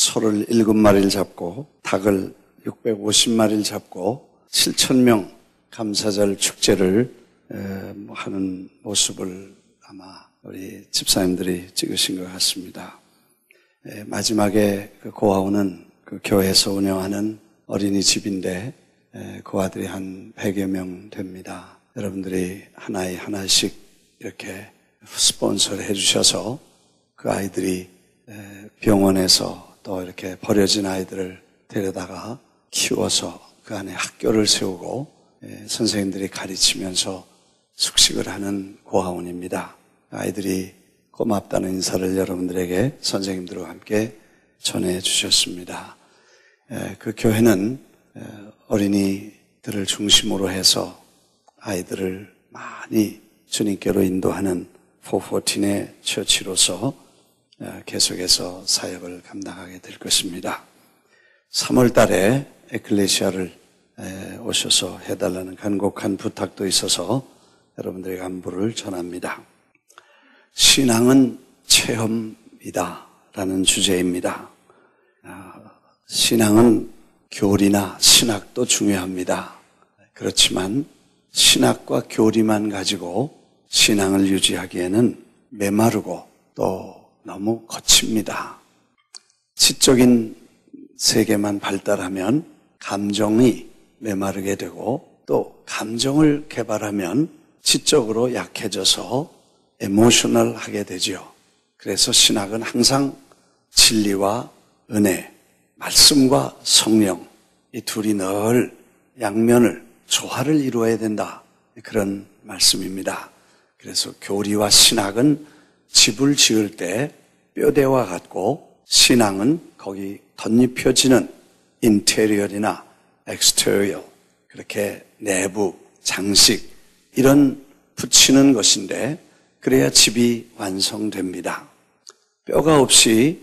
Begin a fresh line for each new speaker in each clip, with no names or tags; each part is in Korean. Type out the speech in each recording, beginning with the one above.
소를 7마리를 잡고 닭을 650마리를 잡고 7,000명 감사절 축제를 하는 모습을 아마 우리 집사님들이 찍으신 것 같습니다. 마지막에 그 고아원은 그 교회에서 운영하는 어린이집인데 그 아들이 한 100여 명 됩니다. 여러분들이 하나씩 이렇게 스폰서를 해주셔서 그 아이들이 병원에서 또 이렇게 버려진 아이들을 데려다가 키워서 그 안에 학교를 세우고 선생님들이 가르치면서 숙식을 하는 고아원입니다. 아이들이 고맙다는 인사를 여러분들에게 선생님들과 함께 전해주셨습니다. 그 교회는 어린이들을 중심으로 해서 아이들을 많이 주님께로 인도하는 414의 처치로서 계속해서 사역을 감당하게 될 것입니다. 3월 달에 에클레시아를 오셔서 해달라는 간곡한 부탁도 있어서 여러분들에게 안부를 전합니다. 신앙은 체험이다 라는 주제입니다. 신앙은 교리나 신학도 중요합니다. 그렇지만 신학과 교리만 가지고 신앙을 유지하기에는 메마르고 또 너무 거칩니다. 지적인 세계만 발달하면 감정이 메마르게 되고 또 감정을 개발하면 지적으로 약해져서 에모셔널하게 되죠. 그래서 신학은 항상 진리와 은혜, 말씀과 성령 이 둘이 늘 양면을 조화를 이루어야 된다. 그런 말씀입니다. 그래서 교리와 신학은 집을 지을 때 뼈대와 같고 신앙은 거기 덧입혀지는 인테리어나 엑스테리어 그렇게 내부, 장식 이런 붙이는 것인데 그래야 집이 완성됩니다. 뼈가 없이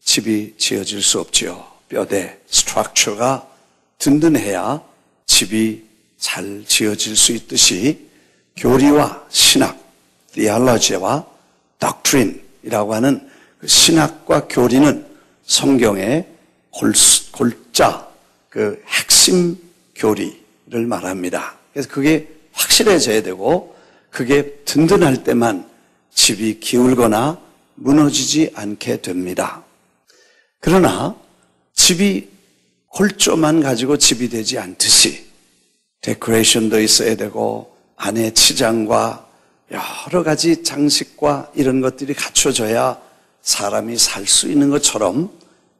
집이 지어질 수 없지요. 뼈대, 스트럭처가 든든해야 집이 잘 지어질 수 있듯이 교리와 신학, theology와 doctrine이라고 하는 그 신학과 교리는 성경의 골자, 그 핵심 교리를 말합니다. 그래서 그게 확실해져야 되고 그게 든든할 때만 집이 기울거나 무너지지 않게 됩니다. 그러나 집이 골조만 가지고 집이 되지 않듯이 데코레이션도 있어야 되고 안에 치장과 여러 가지 장식과 이런 것들이 갖춰져야 사람이 살 수 있는 것처럼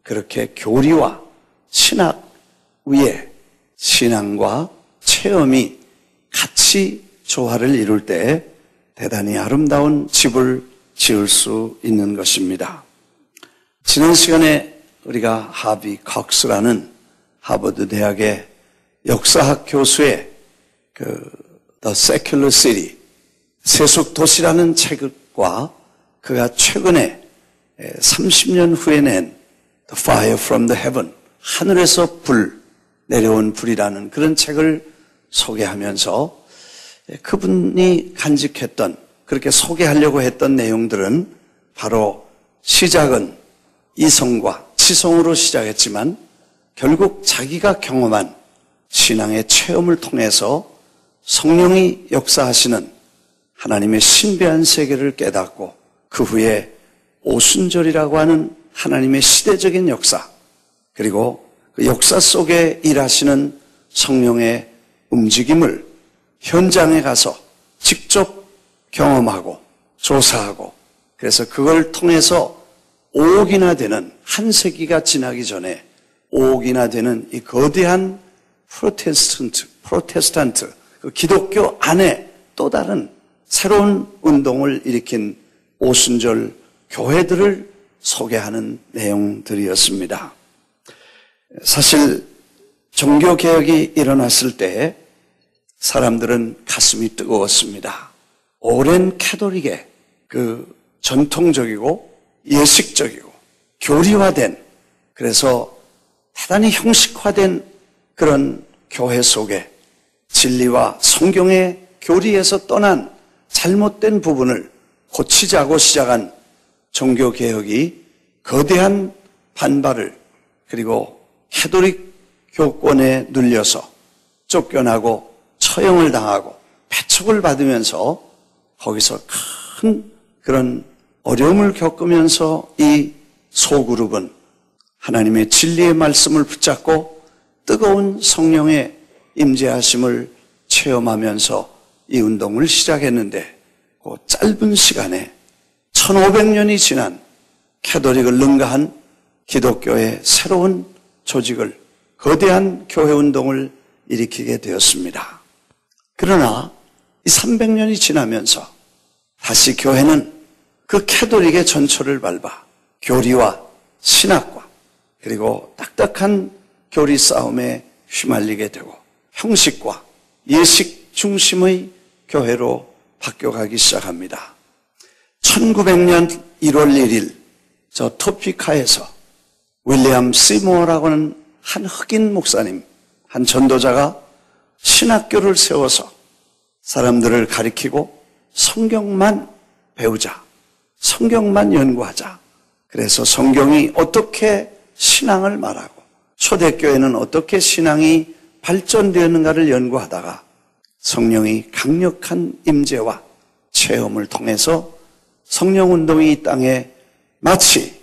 그렇게 교리와 신학 위에 신앙과 체험이 같이 조화를 이룰 때 대단히 아름다운 집을 지을 수 있는 것입니다. 지난 시간에 우리가 하비 컥스라는 하버드 대학의 역사학 교수의 The Secular City, 세속 도시라는 책과 그가 최근에 30년 후에 낸 The Fire from the Heaven, 하늘에서 내려온 불이라는 그런 책을 소개하면서 그분이 간직했던, 그렇게 소개하려고 했던 내용들은 바로 시작은 이성과 지성으로 시작했지만 결국 자기가 경험한 신앙의 체험을 통해서 성령이 역사하시는 하나님의 신비한 세계를 깨닫고 그 후에 오순절이라고 하는 하나님의 시대적인 역사, 그리고 그 역사 속에 일하시는 성령의 움직임을 현장에 가서 직접 경험하고 조사하고, 그래서 그걸 통해서 5억이나 되는, 한 세기가 지나기 전에 5억이나 되는 이 거대한 프로테스탄트, 그 기독교 안에 또 다른 새로운 운동을 일으킨 오순절 교회들을 소개하는 내용들이었습니다. 사실 종교개혁이 일어났을 때 사람들은 가슴이 뜨거웠습니다. 오랜 캐톨릭의 그 전통적이고 예식적이고 교리화된, 그래서 대단히 형식화된 그런 교회 속에 진리와 성경의 교리에서 떠난 잘못된 부분을 고치자고 시작한 종교개혁이 거대한 반발을, 그리고 캐톨릭 교권에 눌려서 쫓겨나고 처형을 당하고 배척을 받으면서 거기서 큰 그런 어려움을 겪으면서 이 소그룹은 하나님의 진리의 말씀을 붙잡고 뜨거운 성령의 임재하심을 체험하면서 이 운동을 시작했는데, 그 짧은 시간에 1500년이 지난 캐톨릭을 능가한 기독교의 새로운 조직을, 거대한 교회 운동을 일으키게 되었습니다. 그러나 이 300년이 지나면서 다시 교회는 그 캐톨릭의 전철을 밟아 교리와 신학과 그리고 딱딱한 교리 싸움에 휘말리게 되고 형식과 예식 중심의 교회로 바뀌어가기 시작합니다. 1900년 1월 1일 저 토피카에서 윌리엄 시모어라고 하는 한 흑인 목사님, 한 전도자가 신학교를 세워서 사람들을 가리키고 성경만 배우자, 성경만 연구하자. 그래서 성경이 어떻게 신앙을 말하고 초대교회는 어떻게 신앙이 발전되었는가를 연구하다가 성령이 강력한 임재와 체험을 통해서 성령운동이 이 땅에 마치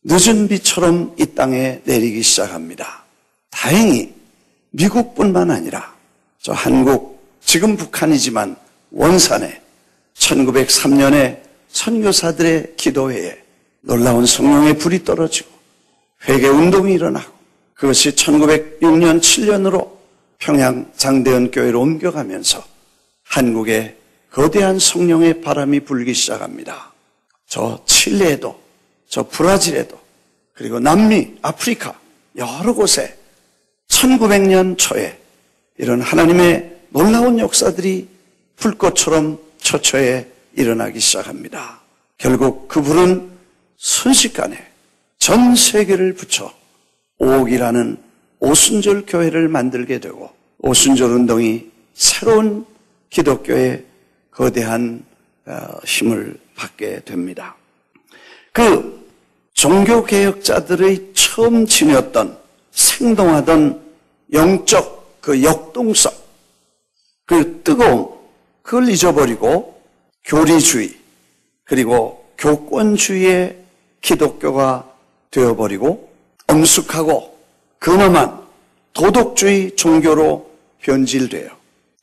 늦은 비처럼 이 땅에 내리기 시작합니다. 다행히 미국뿐만 아니라 저 한국, 지금 북한이지만 원산에 1903년에 선교사들의 기도회에 놀라운 성령의 불이 떨어지고 회개운동이 일어나고, 그것이 1906년 7년으로 평양 장대현 교회로 옮겨가면서 한국에 거대한 성령의 바람이 불기 시작합니다. 저 칠레에도, 저 브라질에도, 그리고 남미, 아프리카 여러 곳에 1900년 초에 이런 하나님의 놀라운 역사들이 불꽃처럼 처처에 일어나기 시작합니다. 결국 그 불은 순식간에 전 세계를 붙여 오옥이라는 오순절 교회를 만들게 되고, 오순절 운동이 새로운 기독교의 거대한 힘을 받게 됩니다. 그 종교개혁자들의 처음 지녔던 생동하던 영적 그 역동성, 그 뜨거움, 그걸 잊어버리고 교리주의 그리고 교권주의의 기독교가 되어버리고 엄숙하고 근엄한 도덕주의 종교로 변질돼요.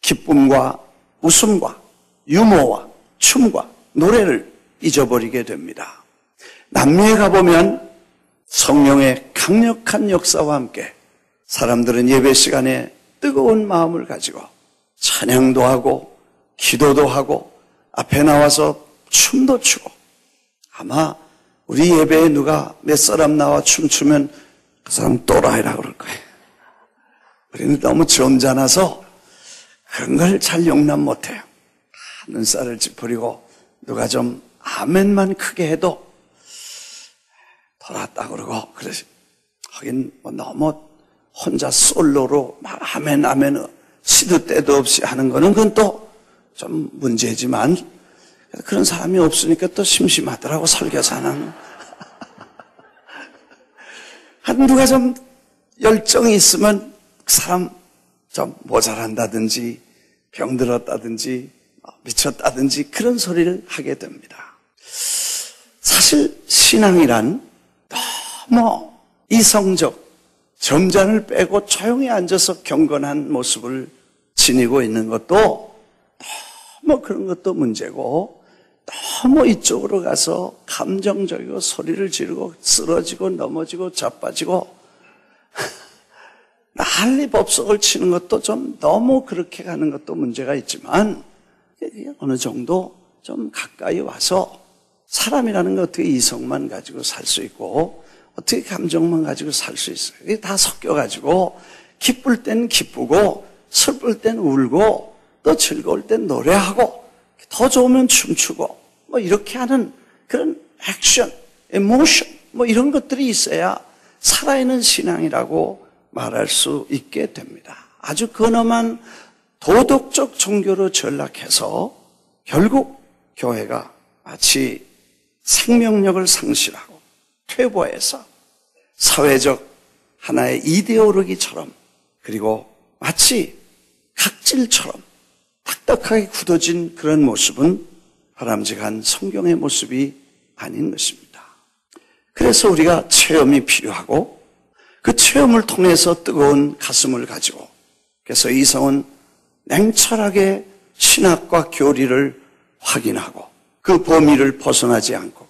기쁨과 웃음과 유머와 춤과 노래를 잊어버리게 됩니다. 남미에 가보면 성령의 강력한 역사와 함께 사람들은 예배 시간에 뜨거운 마음을 가지고 찬양도 하고 기도도 하고 앞에 나와서 춤도 추고, 아마 우리 예배에 누가 몇 사람 나와 춤추면 그 사람 또라이라고 그럴 거예요. 우리는 너무 점잖아서 그런 걸 잘 용납 못해요. 눈살을 찌푸리고 누가 좀 아멘만 크게 해도 돌았다 그러고, 그래서 하긴 뭐 너무 혼자 솔로로 막 아멘 아멘 시도 때도 없이 하는 거는 그건 또 좀 문제지만, 그런 사람이 없으니까 또 심심하더라고, 설교사는. 누가 좀 열정이 있으면 그 사람 좀 모자란다든지 병들었다든지 미쳤다든지 그런 소리를 하게 됩니다. 사실 신앙이란 너무 이성적, 점잔을 빼고 조용히 앉아서 경건한 모습을 지니고 있는 것도 너무 그런 것도 문제고, 너무 이쪽으로 가서 감정적이고 소리를 지르고 쓰러지고 넘어지고 자빠지고 난리 법석을 치는 것도 좀 너무 그렇게 가는 것도 문제가 있지만, 어느 정도 좀 가까이 와서 사람이라는 게 어떻게 이성만 가지고 살 수 있고 어떻게 감정만 가지고 살 수 있어요. 이게 다 섞여가지고 기쁠 땐 기쁘고 슬플 땐 울고 또 즐거울 땐 노래하고 더 좋으면 춤추고 뭐 이렇게 하는 그런 액션, 에모션 뭐 이런 것들이 있어야 살아있는 신앙이라고 말할 수 있게 됩니다. 아주 근엄한 도덕적 종교로 전락해서 결국 교회가 마치 생명력을 상실하고 퇴보해서 사회적 하나의 이데올로기처럼 그리고 마치 각질처럼 딱딱하게 굳어진 그런 모습은 바람직한 성경의 모습이 아닌 것입니다. 그래서 우리가 체험이 필요하고 그 체험을 통해서 뜨거운 가슴을 가지고 그래서 이성은 냉철하게 신학과 교리를 확인하고 그 범위를 벗어나지 않고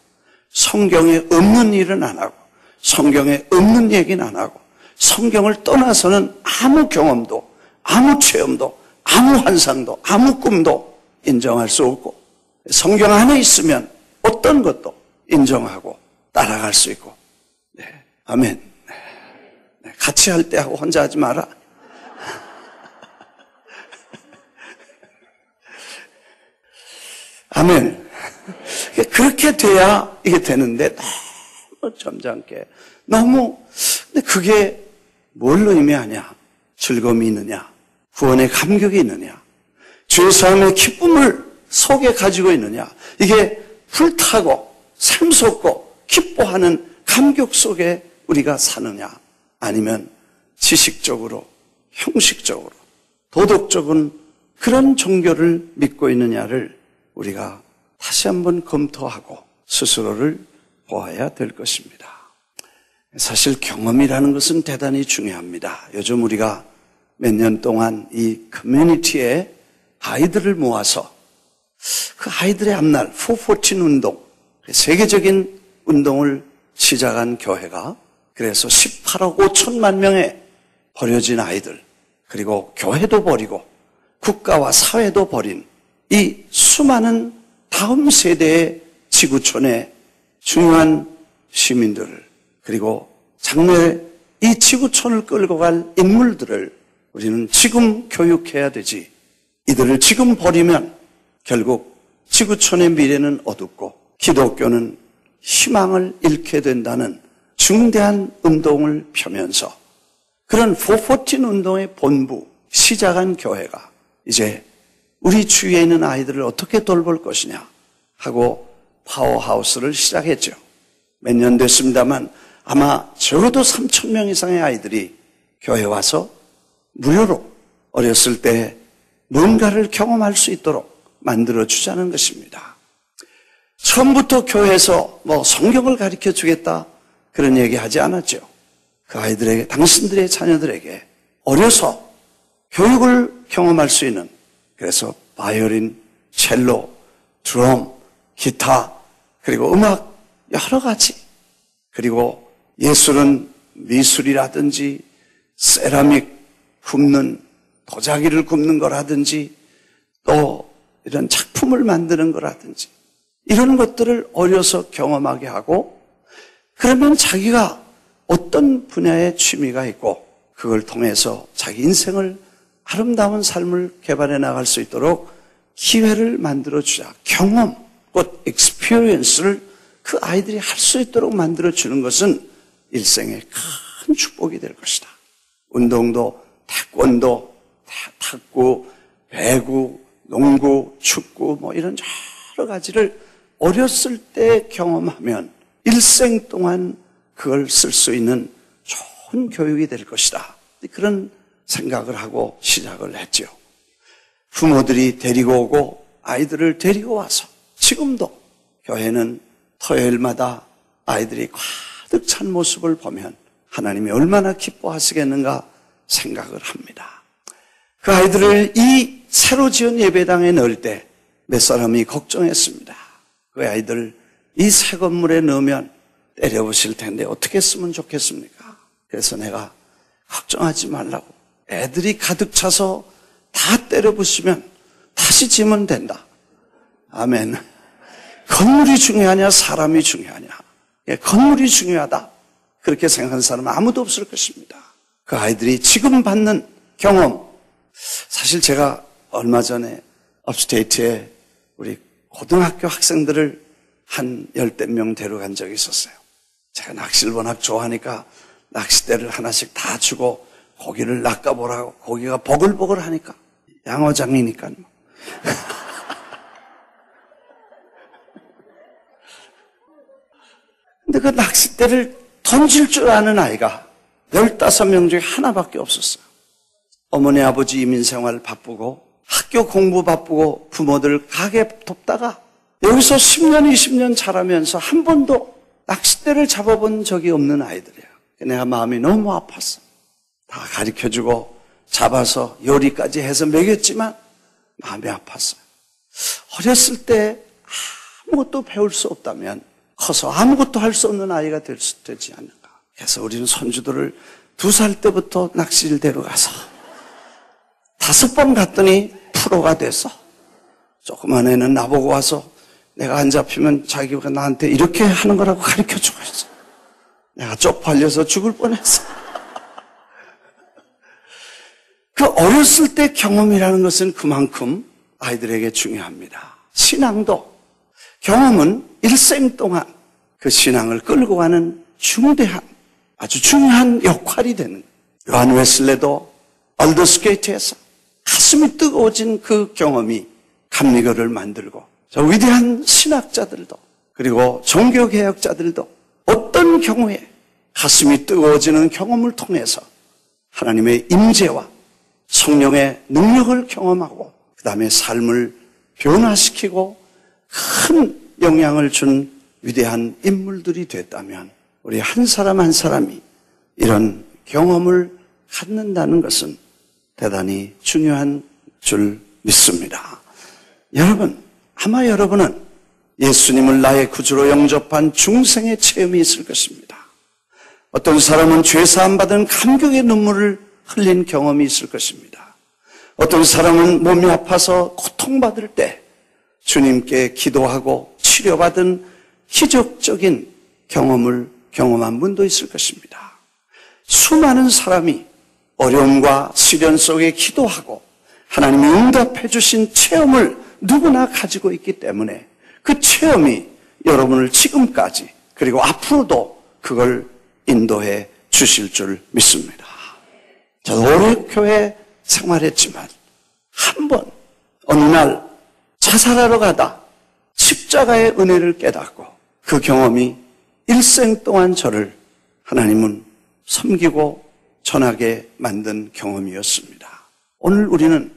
성경에 없는 일은 안 하고 성경에 없는 얘기는 안 하고 성경을 떠나서는 아무 경험도 아무 체험도 아무 환상도 아무 꿈도 인정할 수 없고 성경 안에 있으면 어떤 것도 인정하고 따라갈 수 있고 네, 아멘. 네, 같이 할 때 하고 혼자 하지 마라. 아멘. 그렇게 돼야 이게 되는데 너무 점잖게 너무 근데 그게 뭘 의미하냐? 즐거움이 있느냐? 구원의 감격이 있느냐? 죄사함의 기쁨을 속에 가지고 있느냐? 이게 불타고 샘솟고 기뻐하는 감격 속에 우리가 사느냐? 아니면 지식적으로 형식적으로 도덕적인 그런 종교를 믿고 있느냐를 우리가 다시 한번 검토하고 스스로를 보아야 될 것입니다. 사실 경험이라는 것은 대단히 중요합니다. 요즘 우리가 몇 년 동안 이 커뮤니티에 아이들을 모아서 그 아이들의 앞날 414 운동, 세계적인 운동을 시작한 교회가 그래서 18억 5천만 명의 버려진 아이들 그리고 교회도 버리고 국가와 사회도 버린 이 수많은 다음 세대의 지구촌의 중요한 시민들을 그리고 장래 이 지구촌을 끌고 갈 인물들을 우리는 지금 교육해야 되지 이들을 지금 버리면 결국 지구촌의 미래는 어둡고 기독교는 희망을 잃게 된다는 중대한 운동을 펴면서 그런 414 운동의 본부 시작한 교회가 이제 우리 주위에 있는 아이들을 어떻게 돌볼 것이냐 하고 파워하우스를 시작했죠. 몇 년 됐습니다만 아마 적어도 3,000명 이상의 아이들이 교회에 와서 무료로 어렸을 때 뭔가를 경험할 수 있도록 만들어주자는 것입니다. 처음부터 교회에서 성경을 가르쳐 주겠다 그런 얘기 하지 않았죠. 그 아이들에게, 당신들의 자녀들에게 어려서 교육을 경험할 수 있는 그래서 바이올린, 첼로, 드럼, 기타 그리고 음악 여러 가지 그리고 예술은 미술이라든지 세라믹 굽는 도자기를 굽는 거라든지 또 이런 작품을 만드는 거라든지 이런 것들을 어려서 경험하게 하고 그러면 자기가 어떤 분야의 취미가 있고 그걸 통해서 자기 인생을 아름다운 삶을 개발해 나갈 수 있도록 기회를 만들어주자. 경험, 곧 experience를 그 아이들이 할 수 있도록 만들어주는 것은 일생의 큰 축복이 될 것이다. 운동도 태권도, 탁구, 배구, 농구, 축구 이런 여러 가지를 어렸을 때 경험하면 일생 동안 그걸 쓸 수 있는 좋은 교육이 될 것이다. 그런 생각을 하고 시작을 했죠. 부모들이 데리고 오고 아이들을 데리고 와서 지금도 교회는 토요일마다 아이들이 가득 찬 모습을 보면 하나님이 얼마나 기뻐하시겠는가 생각을 합니다. 그 아이들을 이 새로 지은 예배당에 넣을 때 몇 사람이 걱정했습니다. 그 아이들 이 새 건물에 넣으면 때려부실 텐데 어떻게 했으면 좋겠습니까? 그래서 내가 걱정하지 말라고 애들이 가득 차서 다 때려부시면 다시 지면 된다. 아멘. 건물이 중요하냐 사람이 중요하냐. 건물이 중요하다. 그렇게 생각하는 사람은 아무도 없을 것입니다. 그 아이들이 지금 받는 경험 사실 제가 얼마 전에 업스테이트에 우리 고등학교 학생들을 한 10대 명 데려간 적이 있었어요. 제가 낚시를 워낙 좋아하니까 낚싯대를 하나씩 다 주고 고기를 낚아보라고 고기가 보글보글 하니까 양어장이니까 근데 그 낚싯대를 던질 줄 아는 아이가 15명 중에 하나밖에 없었어요. 어머니 아버지 이민생활 바쁘고 학교 공부 바쁘고 부모들 가게 돕다가 여기서 10년 20년 자라면서 한 번도 낚싯대를 잡아본 적이 없는 아이들이에요. 내가 마음이 너무 아팠어. 다 가르쳐주고 잡아서 요리까지 해서 먹였지만 마음이 아팠어요. 어렸을 때 아무것도 배울 수 없다면 커서 아무것도 할 수 없는 아이가 되지 않을까. 그래서 우리는 손주들을 2살 때부터 낚시를 데려가서 5번 갔더니 프로가 돼서 조그만 애는 나보고 와서 내가 안 잡히면 자기가 나한테 이렇게 하는 거라고 가르쳐주고 있어. 내가 쪽팔려서 죽을 뻔했어. 그 어렸을 때 경험이라는 것은 그만큼 아이들에게 중요합니다. 신앙도 경험은 일생 동안 그 신앙을 끌고 가는 중대한 아주 중요한 역할이 되는 거예요. 요한 웨슬레도 얼더스게이트에서 가슴이 뜨거워진 그 경험이 감리교를 만들고 저 위대한 신학자들도 그리고 종교개혁자들도 어떤 경우에 가슴이 뜨거워지는 경험을 통해서 하나님의 임재와 성령의 능력을 경험하고 그 다음에 삶을 변화시키고 큰 영향을 준 위대한 인물들이 됐다면 우리 한 사람 한 사람이 이런 경험을 갖는다는 것은 대단히 중요한 줄 믿습니다. 여러분, 아마 여러분은 예수님을 나의 구주로 영접한 중생의 체험이 있을 것입니다. 어떤 사람은 죄사함 받은 감격의 눈물을 흘린 경험이 있을 것입니다. 어떤 사람은 몸이 아파서 고통받을 때 주님께 기도하고 치료받은 기적적인 경험을 경험한 분도 있을 것입니다. 수많은 사람이 어려움과 시련 속에 기도하고 하나님이 응답해 주신 체험을 누구나 가지고 있기 때문에 그 체험이 여러분을 지금까지 그리고 앞으로도 그걸 인도해 주실 줄 믿습니다. 저도 오래 교회 생활했지만 한 번 어느 날 자살하러 가다 십자가의 은혜를 깨닫고 그 경험이 일생 동안 저를 하나님은 섬기고 전하게 만든 경험이었습니다. 오늘 우리는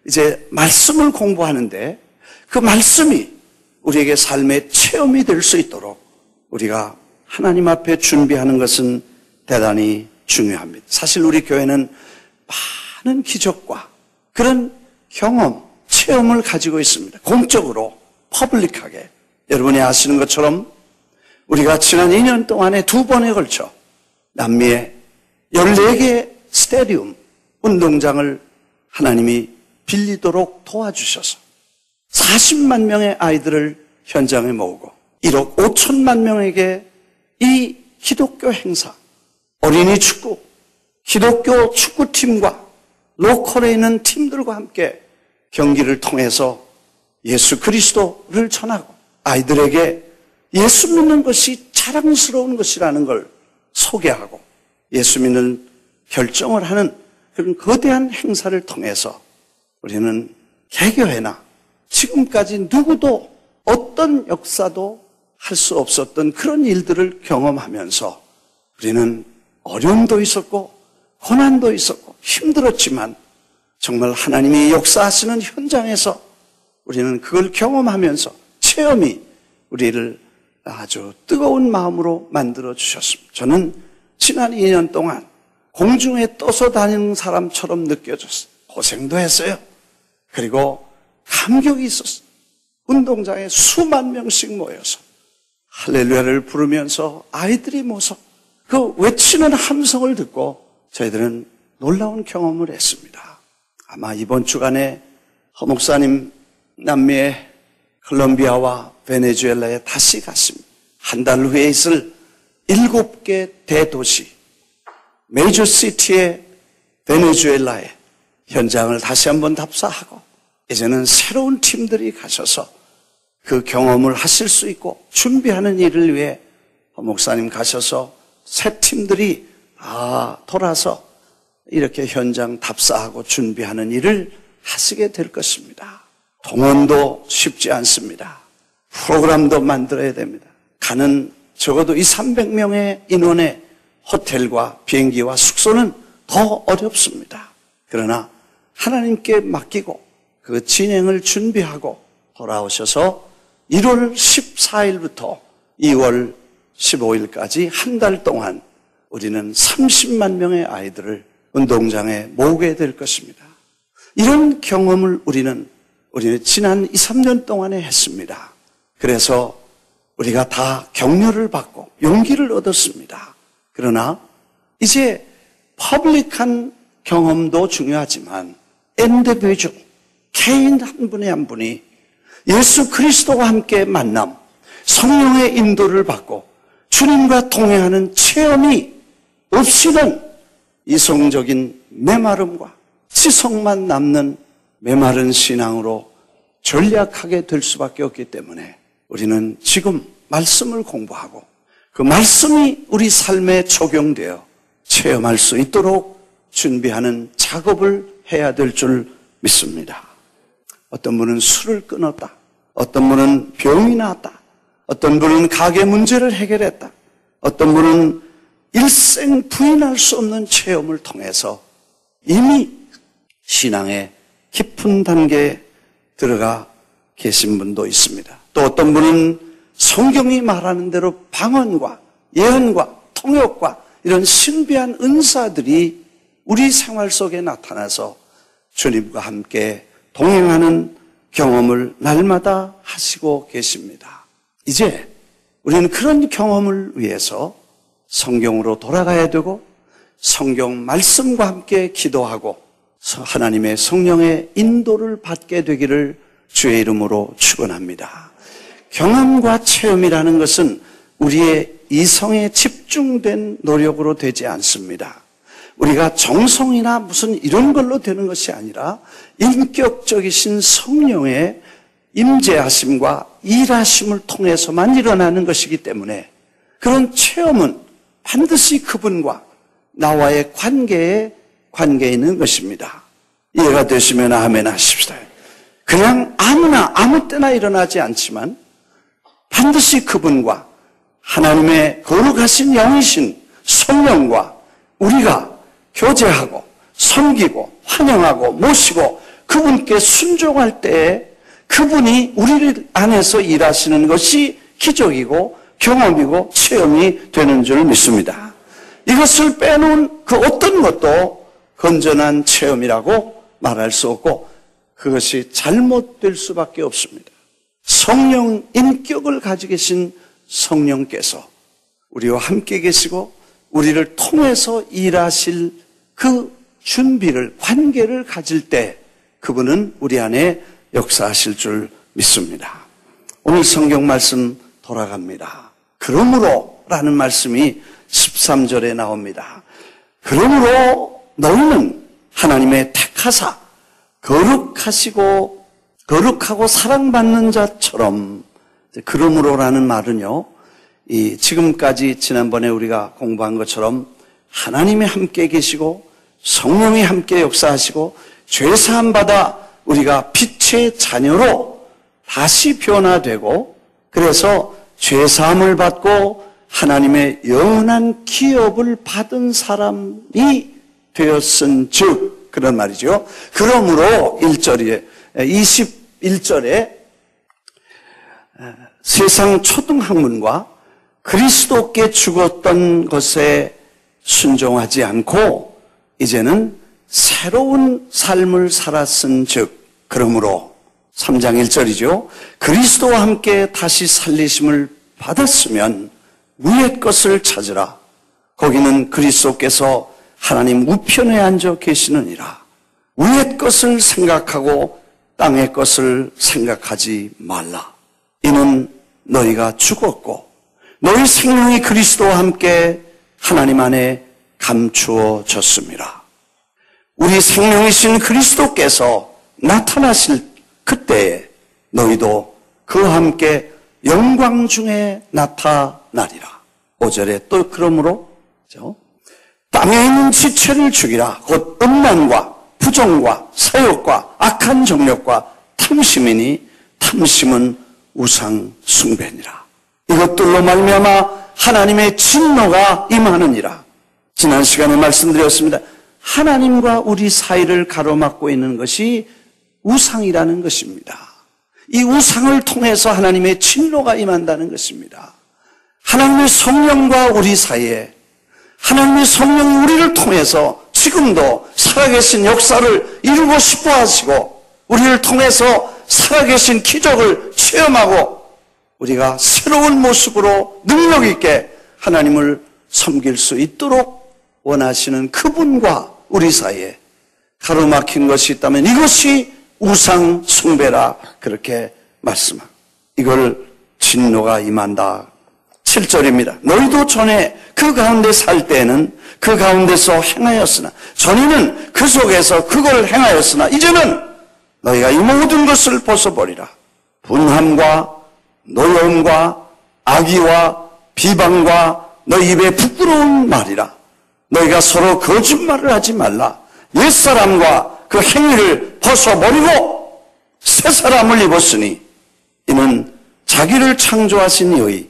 이제 말씀을 공부하는데 그 말씀이 우리에게 삶의 체험이 될 수 있도록 우리가 하나님 앞에 준비하는 것은 대단히 중요합니다. 사실 우리 교회는 많은 기적과 그런 경험, 체험을 가지고 있습니다. 공적으로, 퍼블릭하게. 여러분이 아시는 것처럼 우리가 지난 2년 동안에 2번에 걸쳐 남미의 14개의 스테디움, 운동장을 하나님이 빌리도록 도와주셔서 40만 명의 아이들을 현장에 모으고 1억 5천만 명에게 이 기독교 행사, 어린이 축구, 기독교 축구팀과 로컬에 있는 팀들과 함께 경기를 통해서 예수 그리스도를 전하고 아이들에게 예수 믿는 것이 자랑스러운 것이라는 걸 소개하고 예수 믿는 결정을 하는 그런 거대한 행사를 통해서 우리는 개교회나 지금까지 누구도 어떤 역사도 할 수 없었던 그런 일들을 경험하면서 우리는 어려움도 있었고 고난도 있었고 힘들었지만 정말 하나님이 역사하시는 현장에서 우리는 그걸 경험하면서 체험이 우리를 아주 뜨거운 마음으로 만들어 주셨습니다. 저는 지난 2년 동안 공중에 떠서 다니는 사람처럼 느껴졌어요. 고생도 했어요. 그리고 감격이 있었어요. 운동장에 수만 명씩 모여서 할렐루야를 부르면서 아이들이 모서 그 외치는 함성을 듣고 저희들은 놀라운 경험을 했습니다. 아마 이번 주간에 허 목사님 남미의 콜롬비아와 베네수엘라에 다시 갔습니다. 한 달 후에 있을 7개 대도시 메이저 시티의 베네수엘라의 현장을 다시 한번 답사하고 이제는 새로운 팀들이 가셔서 그 경험을 하실 수 있고 준비하는 일을 위해 목사님 가셔서 새 팀들이 돌아서 이렇게 현장 답사하고 준비하는 일을 하시게 될 것입니다. 동원도 쉽지 않습니다. 프로그램도 만들어야 됩니다. 가는 적어도 200~300명의 인원의 호텔과 비행기와 숙소는 더 어렵습니다. 그러나 하나님께 맡기고 그 진행을 준비하고 돌아오셔서 1월 14일부터 2월 15일까지 한 달 동안 우리는 30만 명의 아이들을 운동장에 모으게 될 것입니다. 이런 경험을 우리는 지난 2, 3년 동안에 했습니다. 그래서 우리가 다 격려를 받고 용기를 얻었습니다. 그러나 이제 퍼블릭한 경험도 중요하지만 인디비주얼, 개인 한 분의 한 분이 예수 그리스도와 함께 만남, 성령의 인도를 받고 주님과 동행하는 체험이 없이는 이성적인 메마름과 지성만 남는 메마른 신앙으로 전략하게 될 수밖에 없기 때문에 우리는 지금 말씀을 공부하고 그 말씀이 우리 삶에 적용되어 체험할 수 있도록 준비하는 작업을 해야 될 줄 믿습니다. 어떤 분은 술을 끊었다. 어떤 분은 병이 나았다. 어떤 분은 가게 문제를 해결했다. 어떤 분은 일생 부인할 수 없는 체험을 통해서 이미 신앙의 깊은 단계에 들어가 계신 분도 있습니다. 또 어떤 분은 성경이 말하는 대로 방언과 예언과 통역과 이런 신비한 은사들이 우리 생활 속에 나타나서 주님과 함께 동행하는 경험을 날마다 하시고 계십니다. 이제 우리는 그런 경험을 위해서 성경으로 돌아가야 되고 성경 말씀과 함께 기도하고 하나님의 성령의 인도를 받게 되기를 주의 이름으로 축원합니다. 경험과 체험이라는 것은 우리의 이성에 집중된 노력으로 되지 않습니다. 우리가 정성이나 무슨 이런 걸로 되는 것이 아니라 인격적이신 성령의 임재하심과 일하심을 통해서만 일어나는 것이기 때문에 그런 체험은 반드시 그분과 나와의 관계에 있는 것입니다. 이해가 되시면 아멘 하십시다. 그냥 아무나 아무 때나 일어나지 않지만 반드시 그분과 하나님의 거룩하신 영이신 성령과 우리가 교제하고 섬기고 환영하고 모시고 그분께 순종할 때에 그분이 우리 안에서 일하시는 것이 기적이고 경험이고 체험이 되는 줄 믿습니다. 이것을 빼놓은 그 어떤 것도 건전한 체험이라고 말할 수 없고 그것이 잘못될 수밖에 없습니다. 성령 인격을 가지고 계신 성령께서 우리와 함께 계시고 우리를 통해서 일하실 그 준비를, 관계를 가질 때 그분은 우리 안에 역사하실 줄 믿습니다. 오늘 성경 말씀 돌아갑니다. 그러므로 라는 말씀이 13절에 나옵니다. 그러므로 너희는 하나님의 택하사 거룩하고 사랑받는 자처럼 그러므로라는 말은요, 지금까지 지난번에 우리가 공부한 것처럼 하나님이 함께 계시고 성령이 함께 역사하시고 죄사함 받아 우리가 빛의 자녀로 다시 변화되고 그래서 죄사함을 받고 하나님의 영원한 기업을 받은 사람이 되었은즉 그런 말이죠. 그러므로 21절에 세상 초등학문과 그리스도께 죽었던 것에 순종하지 않고 이제는 새로운 삶을 살았은즉 그러므로 3장 1절이죠. 그리스도와 함께 다시 살리심을 받았으면 위의 것을 찾으라. 거기는 그리스도께서 하나님 우편에 앉아 계시느니라. 위의 것을 생각하고 땅의 것을 생각하지 말라. 이는 너희가 죽었고 너희 생명이 그리스도와 함께 하나님 안에 감추어졌습니다. 우리 생명이신 그리스도께서 나타나실 그때에 너희도 그와 함께 영광 중에 나타나리라. 5절에 또 그러므로 땅에 있는 지체를 죽이라. 곧 음란과 부정과 사욕과 악한 정력과 탐심이니 탐심은 우상 숭배니라. 이것들로 말미암아 하나님의 진노가 임하느니라. 지난 시간에 말씀드렸습니다. 하나님과 우리 사이를 가로막고 있는 것이 우상이라는 것입니다. 이 우상을 통해서 하나님의 진노가 임한다는 것입니다. 하나님의 성령과 우리 사이에 하나님의 성령이 우리를 통해서 지금도 살아계신 역사를 이루고 싶어 하시고 우리를 통해서 살아계신 기적을 체험하고 우리가 새로운 모습으로 능력 있게 하나님을 섬길 수 있도록 원하시는 그분과 우리 사이에 가로막힌 것이 있다면 이것이 우상 숭배라 그렇게 말씀하고 이걸 진노가 임한다. 7절입니다. 너희도 전에 그 가운데 살 때에는 그 가운데서 행하였으나 전에는 그 속에서 그걸 행하였으나 이제는 너희가 이 모든 것을 벗어버리라. 분함과 노여움과 악의와 비방과 너희 입에 부끄러운 말이라. 너희가 서로 거짓말을 하지 말라. 옛사람과 그 행위를 벗어버리고 새 사람을 입었으니 이는 자기를 창조하신 이의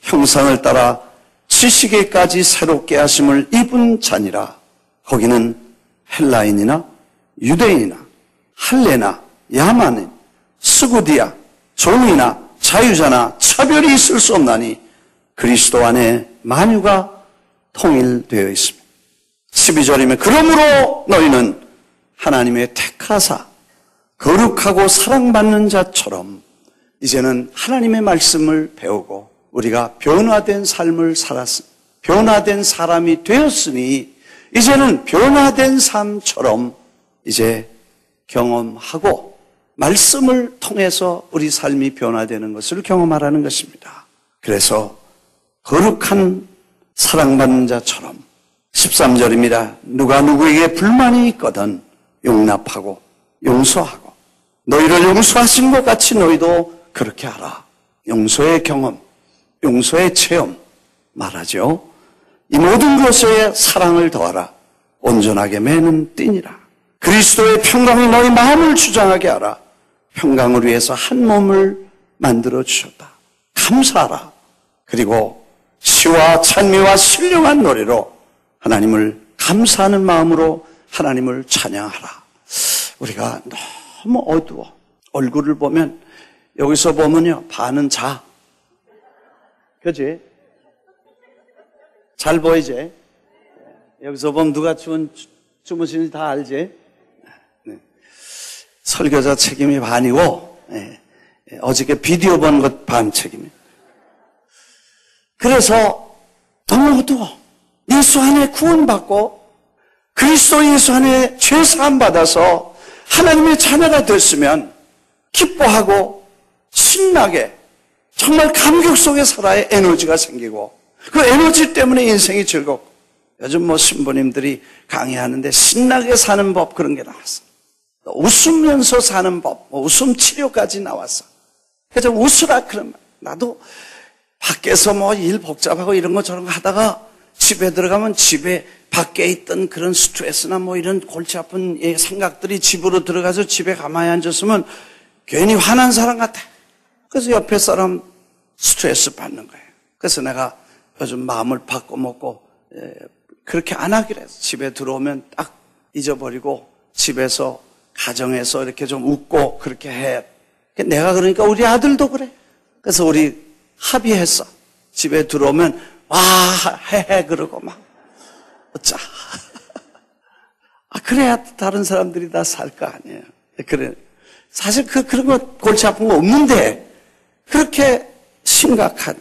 형상을 따라 지식에까지 새롭게 하심을 입은 자니라. 거기는 헬라인이나 유대인이나 할례나 야만인 스구디아 종이나 자유자나 차별이 있을 수 없나니 그리스도 안에 만유가 통일되어 있습니다. 12절이면 그러므로 너희는 하나님의 택하사 거룩하고 사랑받는 자처럼 이제는 하나님의 말씀을 배우고 우리가 변화된 삶을 살았습니다. 변화된 사람이 되었으니 이제는 변화된 삶처럼 이제 경험하고 말씀을 통해서 우리 삶이 변화되는 것을 경험하라는 것입니다. 그래서 거룩한 사랑받는 자처럼 13절입니다. 누가 누구에게 불만이 있거든 용납하고 용서하고 너희를 용서하신 것 같이 너희도 그렇게 하라. 용서의 경험, 용서의 체험 말하죠. 이 모든 것에 사랑을 더하라. 온전하게 매는 띠니라. 그리스도의 평강이 너희 마음을 주장하게 하라. 평강을 위해서 한 몸을 만들어 주셨다. 감사하라. 그리고 시와 찬미와 신령한 노래로 하나님을 감사하는 마음으로 하나님을 찬양하라. 우리가 너무 어두워. 얼굴을 보면 여기서 보면요 반은 자. 그치? 잘 보이지? 여기서 보면 누가 주무시는지 다 알지? 네. 설교자 책임이 반이고 어저께 비디오 본 것 반 책임이에요. 그래서 너무 어두워. 예수 안에 구원받고 그리스도 예수 안에 죄사함 받아서 하나님의 자녀가 됐으면 기뻐하고 신나게 정말 감격 속에 살아야 에너지가 생기고 그 에너지 때문에 인생이 즐겁고 요즘 뭐 신부님들이 강의하는데 신나게 사는 법 그런 게 나왔어. 웃으면서 사는 법, 웃음 치료까지 나왔어. 그래서 웃으라 그러면 나도 밖에서 뭐 일 복잡하고 이런 거 저런 거 하다가 집에 들어가면 집에 밖에 있던 그런 스트레스나 뭐 이런 골치 아픈 생각들이 집으로 들어가서 집에 가만히 앉았으면 괜히 화난 사람 같아. 그래서 옆에 사람 스트레스 받는 거예요. 그래서 내가 요즘 마음을 바꿔먹고 그렇게 안 하기로 했어. 집에 들어오면 딱 잊어버리고 집에서 가정에서 이렇게 좀 웃고 그렇게 해. 내가 그러니까 우리 아들도 그래. 그래서 우리 합의했어. 집에 들어오면 와 해해 그러고 막 어짜. 그래야 다른 사람들이 다 살 거 아니에요. 그래. 사실 그런 거 골치 아픈 거 없는데 그렇게 심각한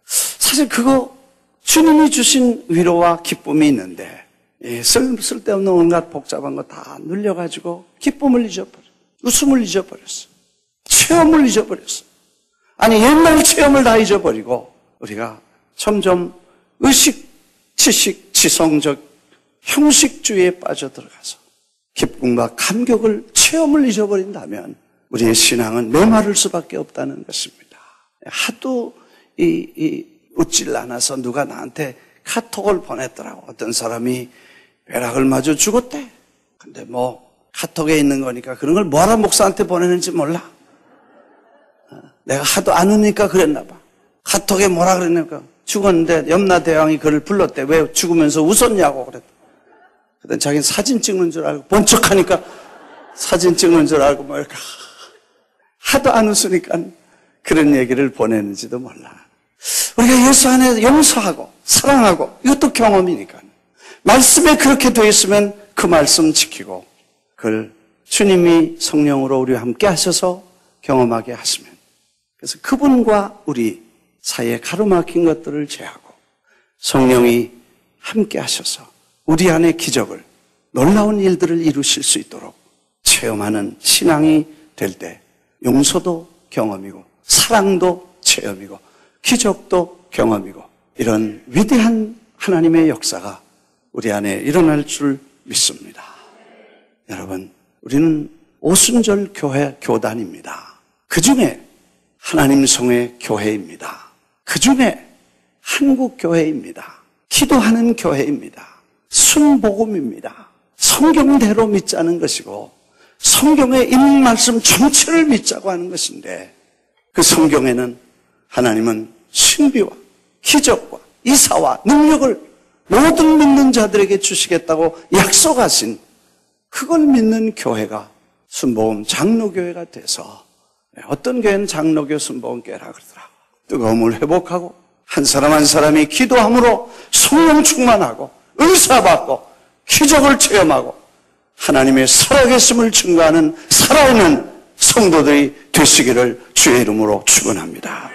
사실 그거 주님이 주신 위로와 기쁨이 있는데 쓸데없는 온갖 복잡한 거 다 눌려가지고 기쁨을 잊어버려. 웃음을 잊어버렸어. 체험을 잊어버렸어. 아니 옛날 체험을 다 잊어버리고 우리가 점점 의식, 지식, 지성적 형식주의에 빠져들어가서 기쁨과 감격을 체험을 잊어버린다면 우리의 신앙은 메마를 수밖에 없다는 것입니다. 하도 웃질 않아서 누가 나한테 카톡을 보냈더라고. 어떤 사람이 벼락을 맞아 죽었대. 근데 뭐 카톡에 있는 거니까 그런 걸 뭐하러 목사한테 보내는지 몰라. 내가 하도 안 우니까 그랬나 봐. 카톡에 뭐라 그랬냐니까 죽었는데 염라대왕이 그를 불렀대. 왜 죽으면서 웃었냐고 그랬대. 그랬더니 자기는 사진 찍는 줄 알고 번쩍하니까 사진 찍는 줄 알고 뭐 이렇게 하도 안 웃으니까 그런 얘기를 보내는지도 몰라. 우리가 예수 안에 용서하고 사랑하고 이것도 경험이니까. 말씀에 그렇게 되어 있으면 그 말씀 지키고 그걸 주님이 성령으로 우리와 함께 하셔서 경험하게 하시면, 그래서 그분과 우리 사이에 가로막힌 것들을 제하고 성령이 함께 하셔서 우리 안에 기적을, 놀라운 일들을 이루실 수 있도록 체험하는 신앙이 될 때 용서도 경험이고 사랑도 체험이고 기적도 경험이고 이런 위대한 하나님의 역사가 우리 안에 일어날 줄 믿습니다. 여러분, 우리는 오순절 교회 교단입니다. 그 중에 하나님 성의 교회입니다. 그 중에 한국 교회입니다. 기도하는 교회입니다. 순복음입니다. 성경대로 믿자는 것이고 성경에 있는 말씀 전체를 믿자고 하는 것인데, 그 성경에는 하나님은 신비와 기적과 이사와 능력을 모든 믿는 자들에게 주시겠다고 약속하신 그걸 믿는 교회가 순복음 장로교회가 돼서, 어떤 교회는 장로교 순복음교회라 그러더라고. 뜨거움을 회복하고 한 사람 한 사람이 기도함으로 성령 충만하고 은사받고 기적을 체험하고 하나님의 살아계심을 증거하는 살아있는 성도들이 되시기를 주의 이름으로 축원합니다.